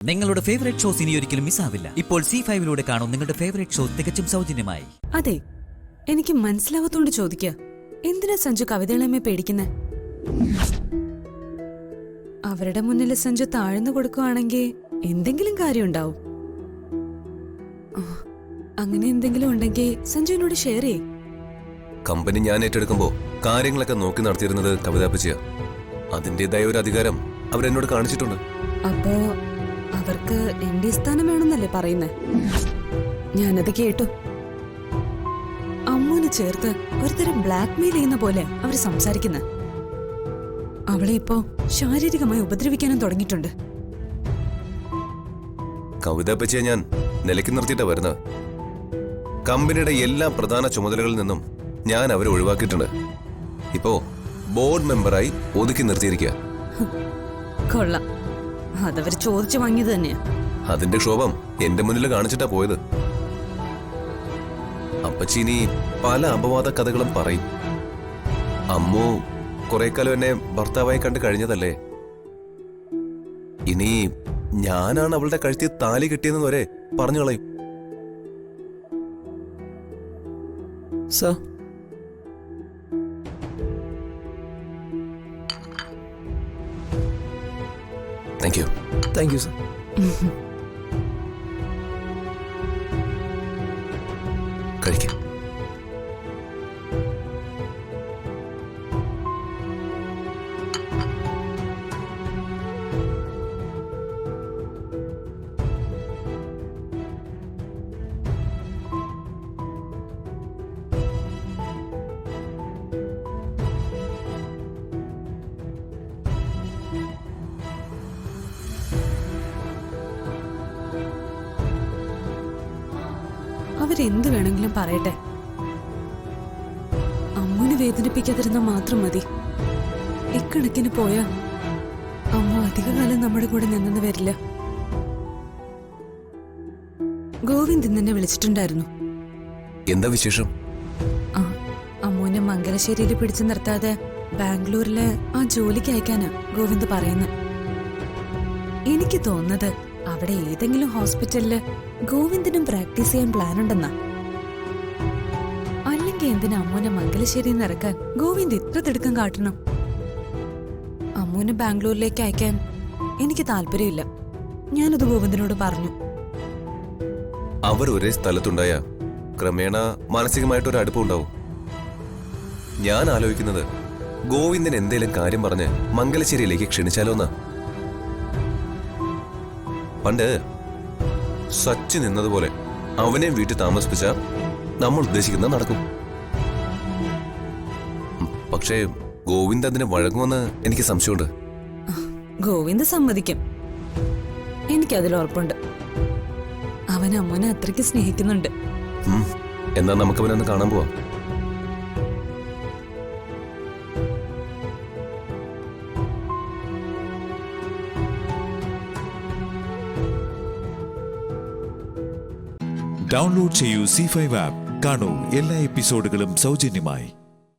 നിങ്ങളുടെ favourite shows ഇനി ഒരിക്കലും മിസ്സാവില്ല. ഇപ്പോൾ C5 കാണും നിങ്ങളുടെ ഫേവറേറ്റ് ഷോ തികച്ചും സൗജന്യമായി. അതെ, എനിക്ക് മനസ്സിലാവത്തോണ്ട് ചോദിക്കുക, എന്തിനാ സഞ്ജു കവിതകളമ്മയെ പേടിക്കുന്നെ? അവരുടെ മുന്നിൽ സഞ്ജു താഴ്ന്നു കൊടുക്കുവാണെങ്കിൽ എന്തെങ്കിലും കാര്യം ഉണ്ടാവും. അങ്ങനെ എന്തെങ്കിലും ഉണ്ടെങ്കിൽ സഞ്ജു എന്നോട് ഷെയർ ചെയ്യേ. കമ്പനി ഞാൻ ഏറ്റെടുക്കുമ്പോ കാര്യങ്ങളൊക്കെ നോക്കി നടത്തിയിരുന്നത് കവിതാപ്പച്ചിയ. അതിന്റേതായ ഒരു അധികാരം അവരെന്നോട് കാണിച്ചിട്ടുണ്ട്. അപ്പോ അവർക്ക് MD സ്ഥാനം വേണമെന്നല്ലേ പറയുന്നേ? ഞാനത് കേട്ടു. അമ്മൂന് ചേർത്ത് ഒരുതരം ബ്ലാക്ക് മെയിൽ ചെയ്യുന്ന പോലെ അവര് സംസാരിക്കുന്നത്. അവളെ ഇപ്പോ ശാരീരികമായി ഉപദ്രവിക്കാനും തുടങ്ങിയിട്ടുണ്ട്. കവിതാപ്പച്ചിയെ ഞാൻ നിലയ്ക്ക് നിർത്തിയിട്ടാ വരുന്നത്. കമ്പനിയുടെ എല്ലാ പ്രധാന ചുമതലകളിൽ നിന്നും ഞാൻ അവരെ ഒഴിവാക്കിയിട്ടുണ്ട്. ഇപ്പോ ബോർഡ് മെമ്പറായി ഒതുക്കി നിർത്തിയിരിക്കുക. കൊള്ളാം, അതവർ ചോദിച്ചു വാങ്ങിയത് തന്നെയാ. അതിന്റെ ക്ഷോഭം എന്റെ മുന്നിൽ കാണിച്ചിട്ടാ പോയത്. അപ്പച്ചി ഇനി പല അപവാദ കഥകളും പറയും. അമ്മു കുറെ കാലം എന്നെ ഭർത്താവായി കണ്ടു കഴിഞ്ഞതല്ലേ. ഇനി ഞാനാണ് അവളുടെ കഴുത്തിൽ താലി കെട്ടിയെന്ന് വരെ പറഞ്ഞു കളയും. Sir, thank you. Thank you sir. കഴിക്കാം. അവരെന്ത് വേണമെങ്കിലും പറയട്ടെ, അമ്മുനെ വേദനിപ്പിക്കാതിരുന്ന മാത്രം മതി. ഇക്കണക്കിന് പോയാ അമ്മ അധികകാലം നമ്മുടെ കൂടെ നിന്നെന്ന് വരില്ല. ഗോവിന്ദ് ഇന്നെ വിളിച്ചിട്ടുണ്ടായിരുന്നു. എന്താ വിശേഷം? അമ്മുവിനെ മംഗലശ്ശേരിയിൽ പിടിച്ചു നിർത്താതെ ബാംഗ്ലൂരിലെ ആ ജോലിക്ക് അയക്കാനാ ഗോവിന്ദ് പറയുന്നത്. എനിക്ക് തോന്നുന്നത് അവിടെ ഏതെങ്കിലും ഹോസ്പിറ്റലില് ഗോവിന്ദിനും പ്രാക്ടീസ് ചെയ്യാൻ പ്ലാൻ ഉണ്ടെന്നാ. അല്ലെങ്കിൽ എന്തിനാ അമ്മുവിനെ മംഗലശ്ശേരിയിൽ നിന്ന് ഇറക്കാൻ ഗോവിന്ദ് ഇത്ര തിടുക്കം കാട്ടണം? അമ്മുവിനെ ബാംഗ്ലൂരിലേക്ക് അയക്കാൻ എനിക്ക് താല്പര്യമില്ല. ഞാനത് ഗോവിന്ദിനോട് പറഞ്ഞു. അവർ ഒരേ സ്ഥലത്തുണ്ടായ ക്രമേണ മാനസികമായിട്ടൊരു അടുപ്പമുണ്ടാവും. ഞാൻ ആലോചിക്കുന്നത് ഗോവിന്ദൻ എന്തേലും കാര്യം പറഞ്ഞ് മംഗലശ്ശേരിയിലേക്ക് ക്ഷണിച്ചാലോന്നാ. പണ്ട് സച്ചി നിന്നതുപോലെ അവനെ വീട്ടിൽ താമസിപ്പിച്ച നമ്മൾ ഉദ്ദേശിക്കുന്ന നടക്കും. പക്ഷേ ഗോവിന്ദ് അതിന് വഴങ്ങുമെന്ന് എനിക്ക് സംശയമുണ്ട്. ഗോവിന്ദ് സമ്മതിക്കും, എനിക്കതിൽ ഉറപ്പുണ്ട്. അവൻ അമ്മുനെ അത്രയ്ക്ക് സ്നേഹിക്കുന്നുണ്ട്. എന്നാ നമുക്കവനൊന്ന് കാണാൻ പോവാം. ഡൗൺലോഡ് ചെയ്യൂ C5 ആപ്പ്. കാണൂ എല്ലാ എപ്പിസോഡുകളും സൗജന്യമായി.